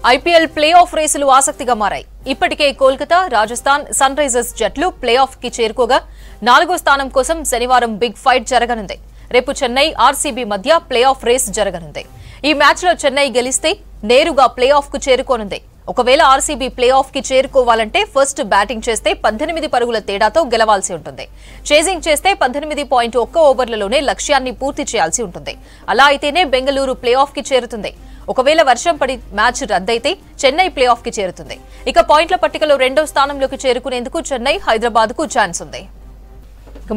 IPL play of రేసులు ఆసక్తిగా మారాయి. ఇప్పటికే కోల్కతా, రాజస్థాన్, సన్ రైజర్స్ జట్లు ప్లే ఆఫ్ కి చేరుకోగా 4వ స్థానం కోసం శనివారం బిగ్ ఫైట్ జరగనుంది. రేపు చెన్నై, ఆర్సీబీ మధ్య ప్లే ఆఫ్ రేస్ జరగనుంది. ఈ మ్యాచ్ లో చెన్నై గెలిస్తే నేరుగా ప్లే ఆఫ్ కు చేరుకోనుంది. ఒకవేళ ఆర్సీబీ ప్లే ఆఫ్ కి చేరుకోవాలంటే ఫస్ట్ బ్యాటింగ్ చేస్తే 18 పరుగుల తేడాతో గెలవాల్సి ఉంటుంది. చేజింగ్ చేస్తే 18.1 ఓవర్లలోనే లక్ష్యాన్ని పూర్తి చేయాల్సి ఉంటుంది. అలా అయితేనే బెంగళూరు ప్లే ఆఫ్ కి చేరుతుంది. ఒకవేళ వర్షం పడి మ్యాచ్ రద్దయితే చెన్నై ప్లే ఆఫ్ కి చేరుతుంది. ఇక పాయింట్ల పట్టికలో 2వ స్థానంలోకి చేరుకునేందుకు చెన్నై, హైదరాబాద్ కు ఛాన్స్ ఉంది.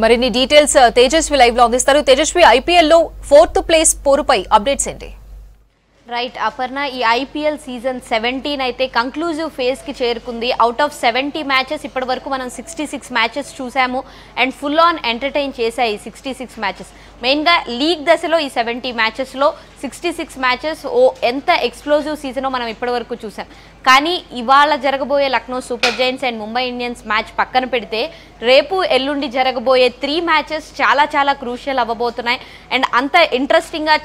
మరిన్ని డీటెయిల్స్ తేజస్వి లైవ్ లో అందిస్తారు. తేజస్వి, ఐపీఎల్ లో 4th ప్లేస్ పోరుపై అప్డేట్స్ ఏంటి? రైట్ అపర్ణ, ఈ ఐపీఎల్ సీజన్ 17 అయితే కంక్లూజివ్ ఫేజ్ కి చేరుకుంది. అవుట్ ఆఫ్ 70 మ్యాచెస్ ఇప్పటి వరకు మనం 66 మ్యాచెస్ చూసాము అండ్ ఫుల్ ఆన్ ఎంటర్టైన్ చేశాయి 66 మ్యాచెస్. మెయిన్గా లీగ్ దశలో ఈ 70 మ్యాచెస్లో 66 మ్యాచెస్ ఎంత ఎక్స్ప్లోజివ్ సీజనో మనం ఇప్పటి వరకు చూసాం. కానీ ఇవాళ జరగబోయే Lucknow super Giants and Mumbai Indians match పక్కన పెడితే రేపు ఎల్లుండి జరగబోయే 3 మ్యాచెస్ చాలా క్రూషియల్ అవ్వబోతున్నాయి అండ్ అంత ఇంట్రెస్టింగ్గా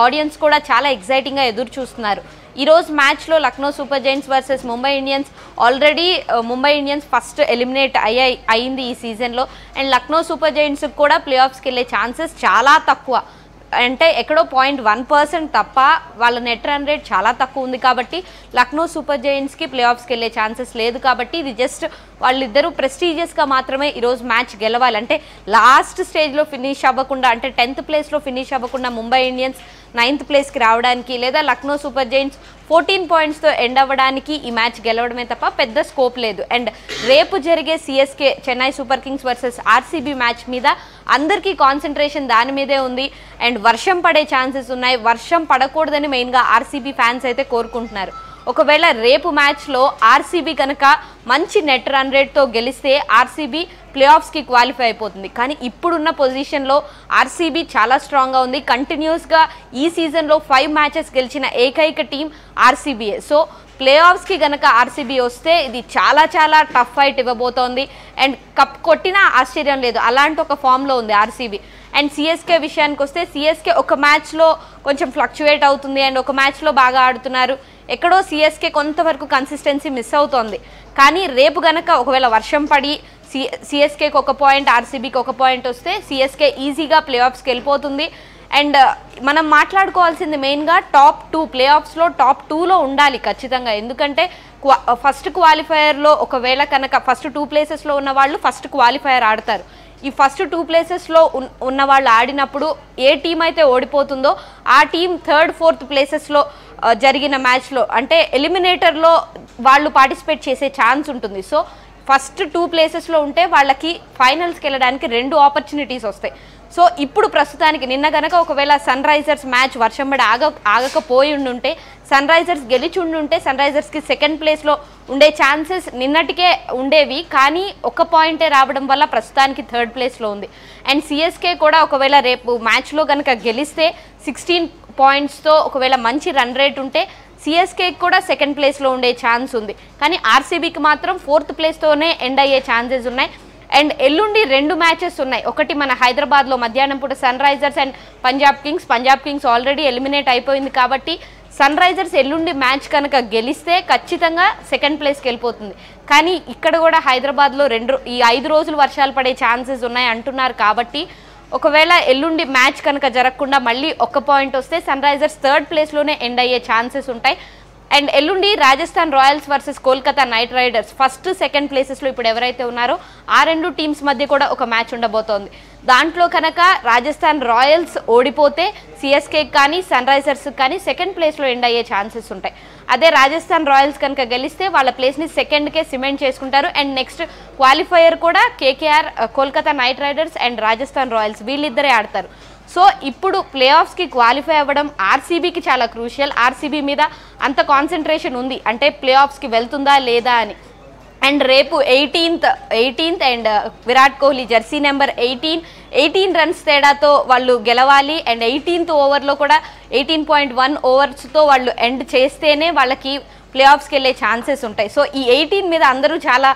ఆడియన్స్ కూడా చాలా ఎక్సైటింగ్గా ఎదురు చూస్తున్నారు. ఈరోజు మ్యాచ్లో Lucknow super Giants versus Mumbai Indians already Mumbai Indians first eliminate అయింది ఈ సీజన్లో అండ్ లక్నో సూపర్ జైంట్స్కి కూడా ప్లే ఆఫ్స్కి వెళ్ళే ఛాన్సెస్ చాలా తక్కువ. అంటే ఎక్కడో 0.1% తప్ప వాళ్ళ నెట్ రన్ రేట్ చాలా తక్కువ ఉంది. కాబట్టి లక్నో సూపర్ జైంట్స్కి ప్లే ఆఫ్స్కి వెళ్ళే ఛాన్సెస్ లేదు. కాబట్టి ఇది జస్ట్ వాళ్ళిద్దరూ ప్రెస్టీజియస్గా మాత్రమే ఈరోజు మ్యాచ్ గెలవాలి. అంటే లాస్ట్ స్టేజ్లో ఫినిష్ అవ్వకుండా, అంటే 10th ప్లేస్లో ఫినిష్ అవ్వకుండా ముంబై ఇండియన్స్ 9th ప్లేస్కి రావడానికి, లేదా లక్నో సూపర్ జైంట్స్ 14 పాయింట్స్తో ఎండ్ అవ్వడానికి ఈ మ్యాచ్ గెలవడమే తప్ప పెద్ద స్కోప్ లేదు. అండ్ రేపు జరిగే CSK, Chennai Super Kings versus RCB match మీద అందరికీ కాన్సన్ట్రేషన్ దాని మీదే ఉంది అండ్ వర్షం పడే ఛాన్సెస్ ఉన్నాయి. వర్షం పడకూడదని మెయిన్గా ఆర్సీబీ ఫ్యాన్స్ అయితే కోరుకుంటున్నారు. ఒకవేళ రేపు మ్యాచ్లో ఆర్సీబీ కనుక మంచి నెట్ రన్ రేట్తో గెలిస్తే ఆర్సీబీ ప్లే ఆఫ్స్కి క్వాలిఫై అయిపోతుంది. కానీ ఇప్పుడున్న పొజిషన్లో ఆర్సీబీ చాలా స్ట్రాంగ్గా ఉంది. కంటిన్యూస్గా ఈ సీజన్లో 5 మ్యాచెస్ గెలిచిన ఏకైక టీం ఆర్సీబీయే. సో ప్లే ఆఫ్స్కి కనుక ఆర్సీబీ వస్తే ఇది చాలా టఫ్ ఫైట్ ఇవ్వబోతోంది అండ్ కప్ కొట్టినా ఆశ్చర్యం లేదు, అలాంటి ఒక ఫామ్లో ఉంది ఆర్సీబీ. అండ్ సిఎస్కే విషయానికి వస్తే సిఎస్కే ఒక మ్యాచ్లో కొంచెం ఫ్లక్చువేట్ అవుతుంది అండ్ ఒక మ్యాచ్లో బాగా ఆడుతున్నారు. ఎక్కడో సిఎస్కే కొంతవరకు కన్సిస్టెన్సీ మిస్ అవుతోంది. కానీ రేపు గనక ఒకవేళ వర్షం పడి సిఎస్కేకి 1 పాయింట్, ఆర్సీబీకి 1 పాయింట్ వస్తే సిఎస్కే ఈజీగా ప్లే ఆఫ్స్కి వెళ్ళిపోతుంది. అండ్ మనం మాట్లాడుకోవాల్సింది మెయిన్గా టాప్ 2 ప్లే ఆఫ్స్లో టాప్ 2లో ఉండాలి ఖచ్చితంగా. ఎందుకంటే ఫస్ట్ క్వాలిఫైయర్లో ఒకవేళ కనుక ఫస్ట్ 2 ప్లేసెస్లో ఉన్న వాళ్ళు ఫస్ట్ క్వాలిఫైయర్ ఆడతారు. ఈ ఫస్ట్ 2 ప్లేసెస్లో ఉన్న వాళ్ళు ఆడినప్పుడు ఏ టీం అయితే ఓడిపోతుందో ఆ టీం 3rd, 4th ప్లేసెస్లో జరిగిన మ్యాచ్లో, అంటే ఎలిమినేటర్లో వాళ్ళు పార్టిసిపేట్ చేసే ఛాన్స్ ఉంటుంది. సో ఫస్ట్ 2 ప్లేసెస్లో ఉంటే వాళ్ళకి ఫైనల్స్కి వెళ్ళడానికి 2 ఆపర్చునిటీస్ వస్తాయి. సో ఇప్పుడు ప్రస్తుతానికి నిన్న కనుక ఒకవేళ సన్ రైజర్స్ మ్యాచ్ వర్షం పడి ఆగకపోయి ఉండుంటే, సన్ రైజర్స్ గెలిచి ఉండుంటే సన్ రైజర్స్కి 2nd ప్లేస్లో ఉండే ఛాన్సెస్ నిన్నటికే ఉండేవి. కానీ 1 పాయింటే రావడం వల్ల ప్రస్తుతానికి 3rd ప్లేస్లో ఉంది. అండ్ సిఎస్కే కూడా ఒకవేళ రేపు మ్యాచ్లో కనుక గెలిస్తే 16 పాయింట్స్తో ఒకవేళ మంచి రన్ రేట్ ఉంటే సిఎస్కేకి కూడా 2nd ప్లేస్లో ఉండే ఛాన్స్ ఉంది. కానీ ఆర్సీబీకి మాత్రం 4th ప్లేస్తోనే ఎండ్ అయ్యే ఛాన్సెస్ ఉన్నాయి. అండ్ ఎల్లుండి 2 మ్యాచెస్ ఉన్నాయి. ఒకటి మన హైదరాబాద్లో మధ్యాహ్నం పూట Sunrisers and Punjab Kings already eliminate అయిపోయింది. కాబట్టి సన్ రైజర్స్ ఎల్లుండి మ్యాచ్ కనుక గెలిస్తే ఖచ్చితంగా 2nd ప్లేస్కి వెళ్ళిపోతుంది. కానీ ఇక్కడ కూడా హైదరాబాద్లో ఈ 5 రోజులు వర్షాలు పడే ఛాన్సెస్ ఉన్నాయి అంటున్నారు. కాబట్టి ఒకవేళ ఎల్లుండి మ్యాచ్ కనుక జరగకుండా మళ్ళీ 1 పాయింట్ వస్తే సన్ రైజర్స్ 3rd ప్లేస్లోనే ఎండ్ అయ్యే ఛాన్సెస్ ఉంటాయి. అండ్ ఎల్లుండి Rajasthan Royals versus Kolkata night riders first 2nd ప్లేసెస్లో ఇప్పుడు ఎవరైతే ఉన్నారో ఆ 2 టీమ్స్ మధ్య కూడా ఒక మ్యాచ్ ఉండబోతోంది. దాంట్లో కనుక రాజస్థాన్ రాయల్స్ ఓడిపోతే సిఎస్కేకి కానీ సన్ రైజర్స్కి కానీ 2nd ప్లేస్లో ఎండ్ అయ్యే ఛాన్సెస్ ఉంటాయి. అదే రాజస్థాన్ రాయల్స్ కనుక గెలిస్తే వాళ్ళ ప్లేస్ని 2ndకే సిమెంట్ చేసుకుంటారు. అండ్ నెక్స్ట్ క్వాలిఫైయర్ కూడా KKR, Kolkata night riders and Rajasthan Royals వీళ్ళిద్దరే ఆడతారు. సో ఇప్పుడు ప్లే ఆఫ్స్కి క్వాలిఫై అవ్వడం ఆర్సీబీకి చాలా క్రూషియల్. ఆర్సీబీ మీద అంత కాన్సన్ట్రేషన్ ఉంది, అంటే ప్లే ఆఫ్స్కి వెళ్తుందా లేదా అని. అండ్ రేపు 18th and Virat Kohli Jersey number 18 runs తేడాతో వాళ్ళు గెలవాలి. అండ్ 18th ఓవర్లో కూడా 18.1 ఓవర్స్తో వాళ్ళు ఎండ్ చేస్తేనే వాళ్ళకి ప్లే ఆఫ్స్కి వెళ్ళే ఛాన్సెస్ ఉంటాయి. సో ఈ 18 మీద అందరూ చాలా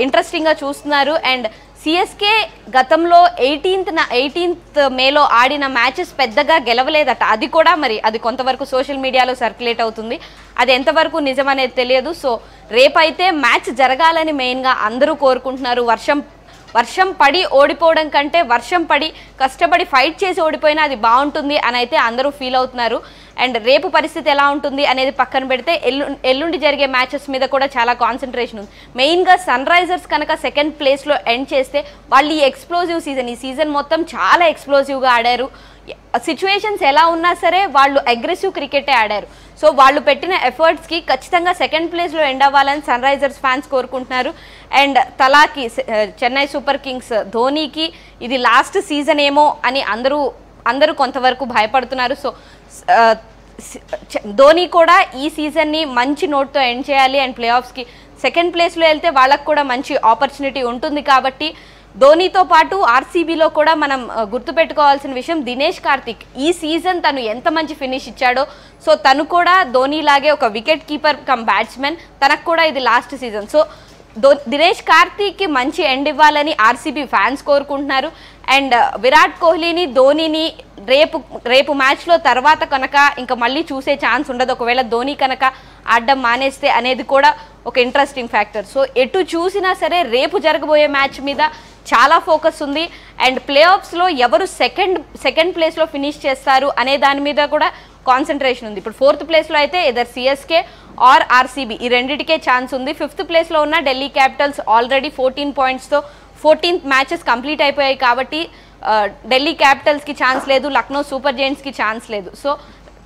ఇంట్రెస్టింగ్గా చూస్తున్నారు. అండ్ సిఎస్కే గతంలో 18th మేలో ఆడిన మ్యాచెస్ పెద్దగా గెలవలేదట. అది కూడా మరి అది కొంతవరకు సోషల్ మీడియాలో సర్క్యులేట్ అవుతుంది. అది ఎంతవరకు నిజమనేది తెలియదు. సో రేపైతే మ్యాచ్ జరగాలని మెయిన్గా అందరూ కోరుకుంటున్నారు. వర్షం పడి ఓడిపోవడం కంటే వర్షం పడి కష్టపడి ఫైట్ చేసి ఓడిపోయినా అది బాగుంటుంది అని అయితే అందరూ ఫీల్ అవుతున్నారు. అండ్ రేపు పరిస్థితి ఎలా ఉంటుంది అనేది పక్కన పెడితే ఎల్లుండి జరిగే మ్యాచెస్ మీద కూడా చాలా కాన్సన్ట్రేషన్ ఉంది. మెయిన్గా సన్ రైజర్స్ కనుక సెకండ్ ప్లేస్లో ఎండ్ చేస్తే వాళ్ళు ఈ ఎక్స్ప్లోజివ్ సీజన్, ఈ సీజన్ మొత్తం చాలా ఎక్స్ప్లోజివ్గా ఆడారు. సిచ్యువేషన్స్ ఎలా ఉన్నా సరే వాళ్ళు అగ్రెసివ్ క్రికెటే ఆడారు. సో వాళ్ళు పెట్టిన ఎఫర్ట్స్కి ఖచ్చితంగా సెకండ్ ప్లేస్లో ఎండ్ అవ్వాలని సన్ రైజర్స్ ఫ్యాన్స్ కోరుకుంటున్నారు. అండ్ తలాకి చెన్నై సూపర్ కింగ్స్ ధోనీకి ఇది లాస్ట్ సీజన్ ఏమో అని అందరూ కొంతవరకు భయపడుతున్నారు. సో ధోనీ కూడా ఈ సీజన్ని మంచి నోట్తో ఎండ్ చేయాలి అండ్ ప్లే ఆఫ్స్కి సెకండ్ ప్లేస్లో వెళ్తే వాళ్ళకు కూడా మంచి ఆపర్చునిటీ ఉంటుంది. కాబట్టి ధోనీతో పాటు ఆర్సీబీలో కూడా మనం గుర్తుపెట్టుకోవాల్సిన విషయం దినేష్ కార్తిక్ ఈ సీజన్ తను ఎంత మంచి ఫినిష్ ఇచ్చాడో. సో తను కూడా ధోనీలాగే ఒక వికెట్ కీపర్ కమ్ బ్యాట్స్మెన్, తనకు కూడా ఇది లాస్ట్ సీజన్. సో దినేష్ కార్తిక్కి మంచి ఎండ్ ఇవ్వాలని ఆర్సీబీ ఫ్యాన్స్ కోరుకుంటున్నారు. అండ్ విరాట్ కోహ్లీని ధోనీని రేపు మ్యాచ్లో తర్వాత కనుక ఇంకా మళ్ళీ చూసే ఛాన్స్ ఉండదు. ఒకవేళ ధోనీ కనుక ఆడడం మానేస్తే అనేది కూడా ఒక ఇంట్రెస్టింగ్ ఫ్యాక్టర్. సో ఎటు చూసినా సరే రేపు జరగబోయే మ్యాచ్ మీద చాలా ఫోకస్ ఉంది. అండ్ ప్లే ఆఫ్స్లో ఎవరు సెకండ్ ప్లేస్లో ఫినిష్ చేస్తారు అనే దాని మీద కూడా కాన్సన్ట్రేషన్ ఉంది. ఇప్పుడు 4th ప్లేస్లో అయితే ఎదర్ సిఎస్కే ఆర్ ఆర్సీబీ ఈ రెండిటికే ఛాన్స్ ఉంది. 5th ప్లేస్లో ఉన్న ఢిల్లీ క్యాపిటల్స్ ఆల్రెడీ 14 పాయింట్స్తో 14th మ్యాచెస్ కంప్లీట్ అయిపోయాయి. కాబట్టి ఢిల్లీ క్యాపిటల్స్కి ఛాన్స్ లేదు, లక్నో సూపర్ జైంట్స్కి ఛాన్స్ లేదు. So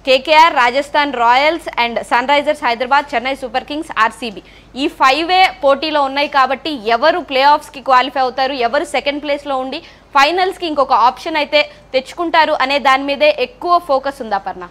KKR, Rajasthan Royals and Sunrisers Hyderabad, Chennai Super Kings, RCB ఈ 5 పోటీలో ఉన్నాయి. కాబట్టి ఎవరు ప్లే ఆఫ్స్కి క్వాలిఫై అవుతారు, ఎవరు సెకండ్ ప్లేస్లో ఉండి ఫైనల్స్కి ఇంకొక ఆప్షన్ అయితే తెచ్చుకుంటారు అనే దాని మీదే ఎక్కువ ఫోకస్ ఉంది అపర్ణ.